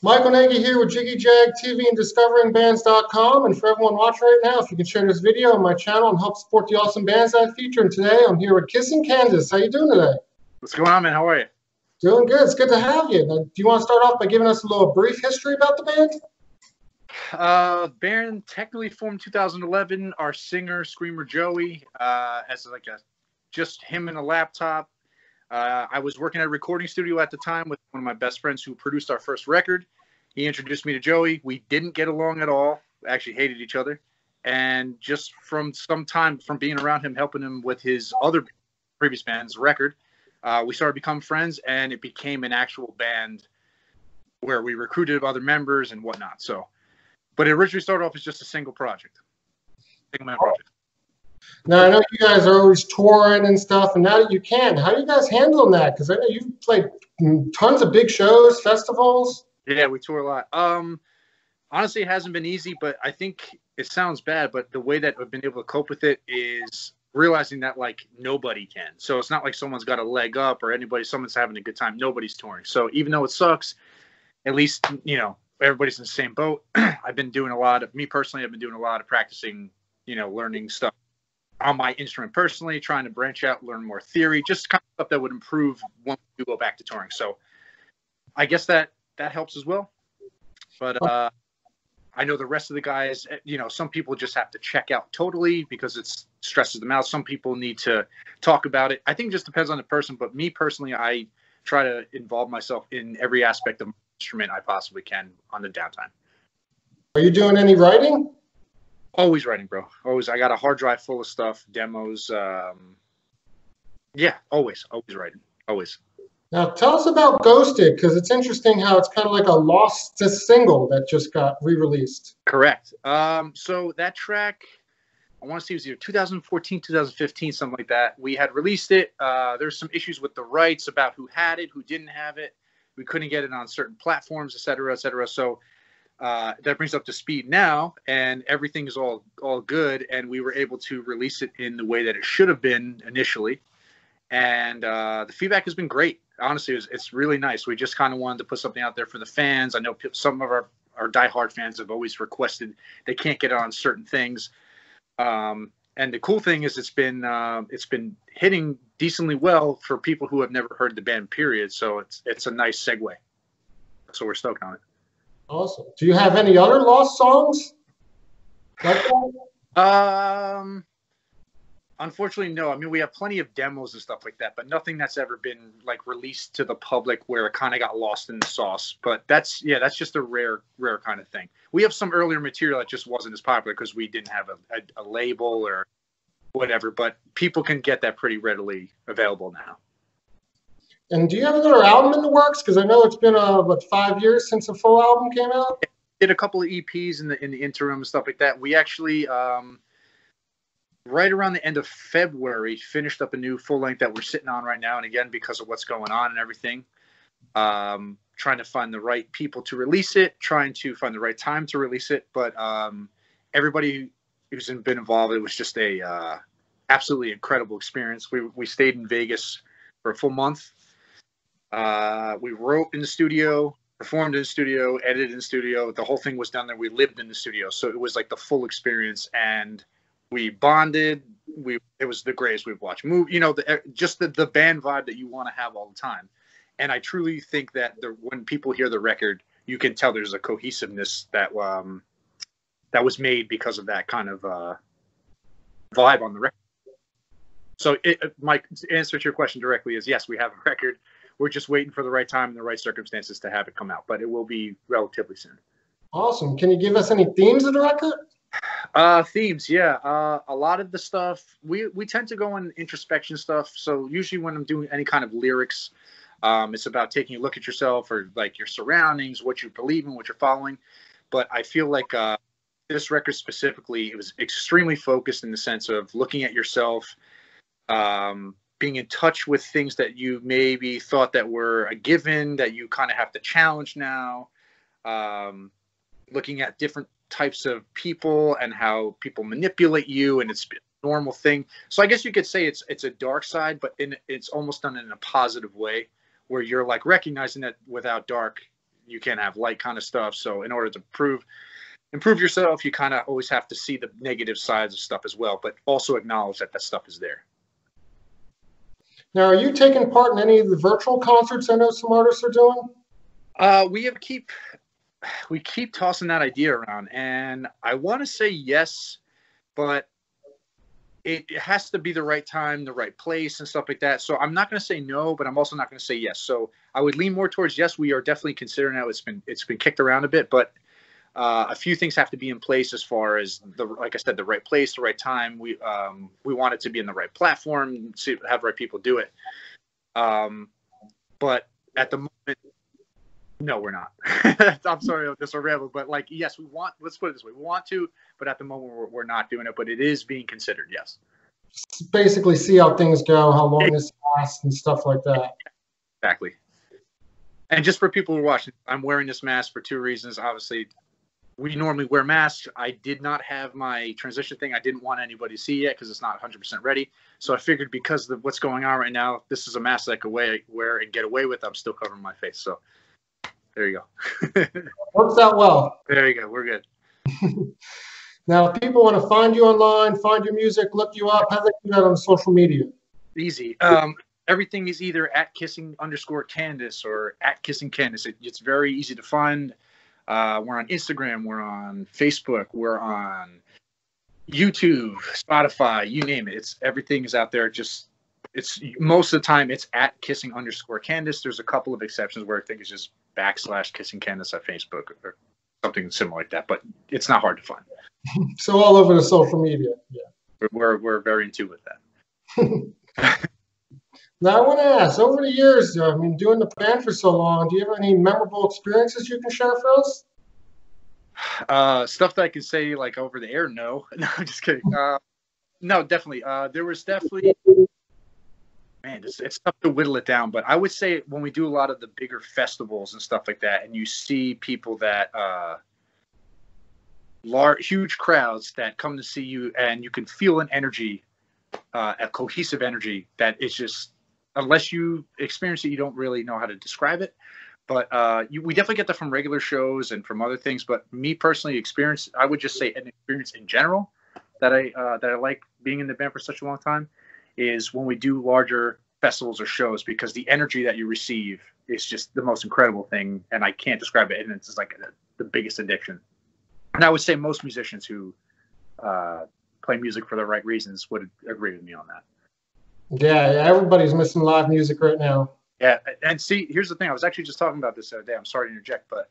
Michael Nagy here with Jiggy Jag TV and DiscoveringBands.com. And for everyone watching right now, if you can share this video on my channel and help support the awesome bands I feature. And today I'm here with Kissing Candice. How you doing today? What's going on, man? How are you? Doing good. It's good to have you. Now, do you want to start off by giving us a little brief history about the band? Band technically formed 2011. Our singer, Screamer Joey, as like just him and a laptop. I was working at a recording studio at the time with one of my best friends who produced our first record. He introduced me to Joey. We didn't get along at all. We actually hated each other. And just from some time from being around him, helping him with his other previous band's record, we started to become friends, and it became an actual band where we recruited other members and whatnot. So, but it originally started off as just a single project. Single-man project. Now, I know you guys are always touring and stuff, and now that you can, how are you guys handling that? Because I know you've played tons of big shows, festivals. Yeah, we tour a lot. Honestly, it hasn't been easy, but I think it sounds bad, but the way that I've been able to cope with it is realizing that, like, nobody can. So it's not like someone's got a leg up or someone's having a good time. Nobody's touring. So even though it sucks, at least, you know, everybody's in the same boat. I've been doing a lot of practicing, you know, learning stuff on my instrument personally, trying to branch out, learn more theory, just kind of stuff that would improve when we go back to touring. So I guess that helps as well. But I know the rest of the guys, you know, some people just have to check out totally because it stresses them out. Some people need to talk about it. I think it just depends on the person. But me personally, I try to involve myself in every aspect of my instrument I possibly can on the downtime. Are you doing any writing? Always writing, bro. Always. I got a hard drive full of stuff, demos. Yeah, always writing. Always. Now, tell us about Ghosted, because it's interesting how it's kind of like a lost single that just got re-released. Correct. So that track, I want to say it was either 2014, 2015, something like that. We had released it. There's some issues with the rights about who had it, who didn't have it. We couldn't get it on certain platforms, et cetera, et cetera. So that brings up to speed now, and everything is all good, and we were able to release it in the way that it should have been initially. And the feedback has been great. Honestly, it's really nice. We just kind of wanted to put something out there for the fans. I know some of our diehard fans have always requested they can't get it on certain things. And the cool thing is it's been hitting decently well for people who have never heard the band, period. So it's a nice segue. So we're stoked on it. Awesome. Do you have any other lost songs like that? Unfortunately, no. I mean, we have plenty of demos and stuff like that, but nothing that's ever been like released to the public where it kind of got lost in the sauce. But that's just a rare kind of thing. We have some earlier material that just wasn't as popular because we didn't have a label or whatever, but people can get that pretty readily available now. And do you have another album in the works? Because I know it's been 5 years since a full album came out. Did a couple of EPs in the interim and stuff like that. We actually right around the end of February finished up a new full length that we're sitting on right now. And again, because of what's going on and everything, trying to find the right people to release it, trying to find the right time to release it. But everybody who's been involved, it was just a absolutely incredible experience. We stayed in Vegas for a full month. We wrote in the studio, performed in the studio, edited in the studio. The whole thing was done there. We lived in the studio. So it was like the full experience, and we bonded. It was the greatest we've watched. You know, just the band vibe that you want to have all the time. And I truly think that when people hear the record, you can tell there's a cohesiveness that was made because of that kind of vibe on the record. So, Mike, to answer to your question directly is yes, we have a record. We're just waiting for the right time and the right circumstances to have it come out, but it will be relatively soon. Awesome. Can you give us any themes of the record? Themes, yeah. A lot of the stuff, we tend to go in introspection stuff. So usually when I'm doing any kind of lyrics, it's about taking a look at yourself or like your surroundings, what you believe in, what you're following. But I feel like this record specifically, it was extremely focused in the sense of looking at yourself, being in touch with things that you maybe thought that were a given that you kind of have to challenge now, looking at different types of people and how people manipulate you, and it's a normal thing. So I guess you could say it's a dark side, but it's almost done in a positive way where you're like recognizing that without dark, you can't have light kind of stuff. So in order to improve yourself, you kind of always have to see the negative sides of stuff as well, but also acknowledge that that stuff is there. Now, are you taking part in any of the virtual concerts I know some artists are doing? We keep tossing that idea around, and I want to say yes, but it has to be the right time, the right place, and stuff like that. So I'm not going to say no, but I'm also not going to say yes. So I would lean more towards yes. We are definitely considering it. It's been kicked around a bit, but a few things have to be in place as far as like I said, the right place, the right time. We want it to be in the right platform, to have the right people do it. But at the moment, no, we're not. I'm sorry, this is a ramble, but like, yes, let's put it this way. We want to, but at the moment we're not doing it, but it is being considered. Yes. Just basically see how things go, how long this lasts and stuff like that. Exactly. And just for people who are watching, I'm wearing this mask for two reasons. Obviously, we normally wear masks. I did not have my transition thing. I didn't want anybody to see yet because it's not 100% ready. So I figured because of what's going on right now, this is a mask that I could wear and get away with. I'm still covering my face. So there you go. Works out well. There you go. We're good. Now, if people want to find you online, find your music, look you up, how do they do that on social media? Easy. Everything is either at @Kissing_Candice or at Kissing Candice. It's very easy to find. We're on Instagram. We're on Facebook. We're on YouTube, Spotify, you name it. Everything is out there. It's most of the time it's at Kissing_Candice. There's a couple of exceptions where I think it's just /Kissing Candice at Facebook or something similar like that, but it's not hard to find. So all over the social media. Yeah. We're very in tune with that. Now, I want to ask, over the years, doing the band for so long, do you have any memorable experiences you can share for us? Stuff that I can say like over the air, no. No, I'm just kidding. No, definitely. There was definitely, man, it's tough to whittle it down, but I would say when we do a lot of the bigger festivals and stuff like that, and you see people that, huge crowds that come to see you, and you can feel an energy, a cohesive energy that is just, unless you experience it, you don't really know how to describe it. But we definitely get that from regular shows and from other things. But me personally, I would just say an experience in general that I like being in the band for such a long time is when we do larger festivals or shows, because the energy that you receive is just the most incredible thing, and I can't describe it. And it's just like the biggest addiction. And I would say most musicians who play music for the right reasons would agree with me on that. Yeah, everybody's missing live music right now. Yeah, and see, here's the thing. I was actually just talking about this the other day. I'm sorry to interject, but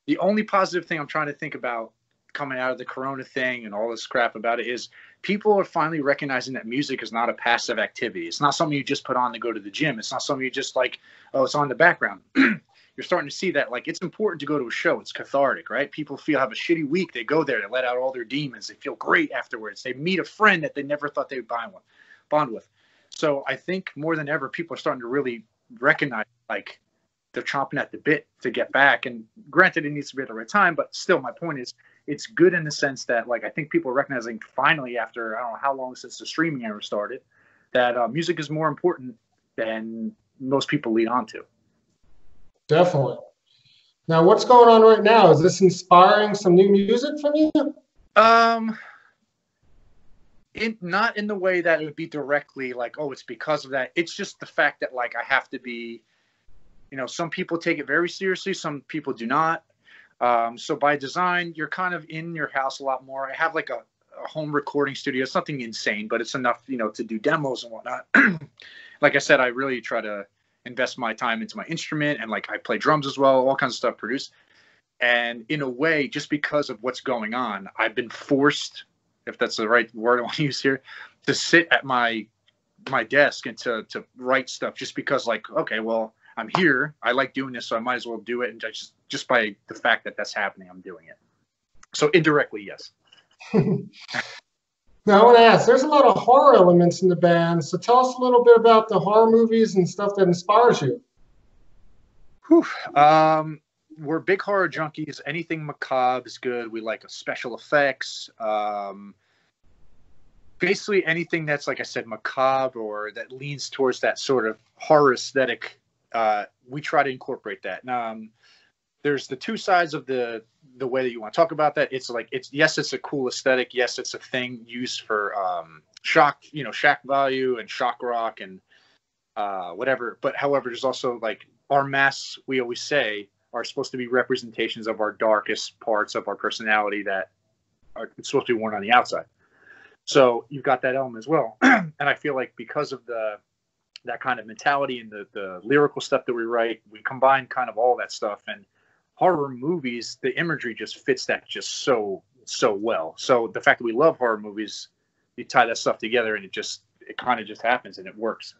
the only positive thing I'm trying to think about coming out of the Corona thing and all this crap about it is people are finally recognizing that music is not a passive activity. It's not something you just put on to go to the gym. It's not something you just like, oh, it's on the background. You're starting to see that, like, it's important to go to a show. It's cathartic, right? People have a shitty week. They go there. They let out all their demons. They feel great afterwards. They meet a friend that they never thought they would bond with. So I think more than ever, people are starting to really recognize, like, they're chomping at the bit to get back. And granted, it needs to be at the right time, but still, my point is, it's good in the sense that, like, I think people are recognizing finally after, I don't know how long since the streaming era started, that music is more important than most people lead on to. Definitely. Now, what's going on right now? Is this inspiring some new music from you? Not in the way that it would be directly like, oh, it's because of that. It's just the fact that, like, I have to be, some people take it very seriously. Some people do not. So by design, you're kind of in your house a lot more. I have like a home recording studio. It's nothing insane, but it's enough, to do demos and whatnot. Like I said, I really try to invest my time into my instrument, and like I play drums as well, all kinds of stuff produced. And in a way, just because of what's going on, I've been forced, if that's the right word I want to use here, to sit at my desk and to write stuff, just because, like, okay, well, I'm here. I like doing this, so I might as well do it. And just by the fact that that's happening, I'm doing it. So indirectly, yes. Now, I want to ask, there's a lot of horror elements in the band. So tell us a little bit about the horror movies and stuff that inspires you. We're big horror junkies. Anything macabre is good. We like special effects. Basically anything that's, like I said, macabre or that leans towards that sort of horror aesthetic. We try to incorporate that. there's the two sides of the way that you want to talk about that. It's like, yes, it's a cool aesthetic. Yes, it's a thing used for shock value and shock rock and whatever. But however, there's also like our masks, we always say, are supposed to be representations of our darkest parts of our personality that are supposed to be worn on the outside. So you've got that element as well. And I feel like because of that kind of mentality and the lyrical stuff that we write, we combine kind of all that stuff. And horror movies, the imagery just fits that just so well. So the fact that we love horror movies, you tie that stuff together and it kind of just happens and it works.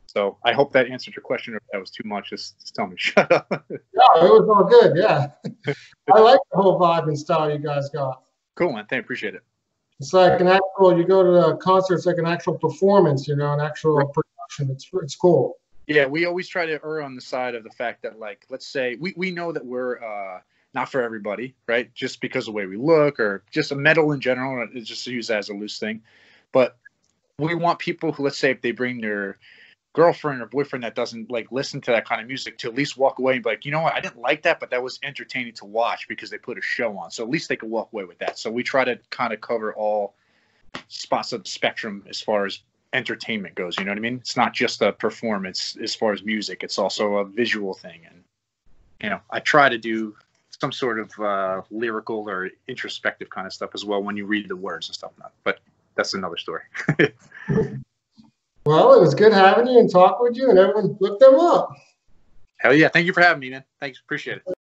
So I hope that answered your question. If that was too much, just tell me. Shut up. Yeah, it was all good. Yeah. I like the whole vibe and style you guys got. Cool, man. I appreciate it. It's like an actual, you go to a concert, it's like an actual performance, an actual production. It's cool. Yeah, we always try to err on the side of the fact that, like, let's say we know that we're not for everybody, right? Just because of the way we look or just a metal in general, it's just used as a loose thing. But we want people who, let's say, if they bring their girlfriend or boyfriend that doesn't like listen to that kind of music, to at least walk away and be like, you know what, I didn't like that, but that was entertaining to watch because they put a show on. So at least they could walk away with that. So we try to kind of cover all spots of the spectrum as far as entertainment goes. You know what I mean? It's not just a performance as far as music. It's also a visual thing. And, I try to do some sort of lyrical or introspective kind of stuff as well when you read the words and stuff. But that's another story. Well, it was good having you and talking with you, and everyone look them up. Hell yeah. Thank you for having me, man. Thanks. Appreciate it.